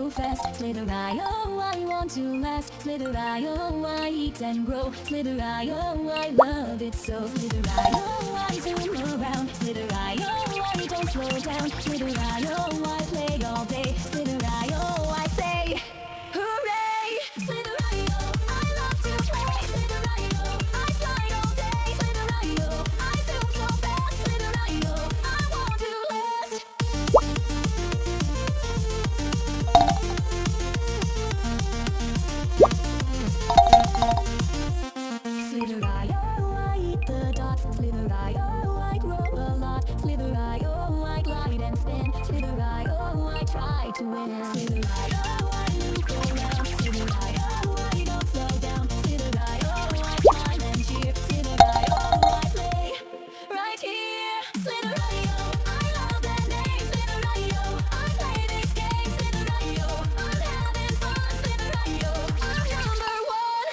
so fast. Slither oh, I want to last. Slither oh, I eat and grow. Slither oh, I love it so. Slither oh, I zoom around. Slither oh, I don't slow down. Slither oh, I play all day. Slither oh, I say hooray! Slither oh, I love to play. Slither oh, I slide all day. Slither oh, I zoom so fast. Slither oh, I want to last. Slither oh, I eat the dots. Slither oh, I grow a lot. Slither oh, I glide and spin. Slither oh, I try to win. Slither oh, I loop around. Slither oh, I don't slow down. Slither oh, I smile and cheer. Slither oh, I play right here. Slither oh, I love that name. Slither oh, I play this game. Slither oh, I'm having fun. Slither oh, I'm number one.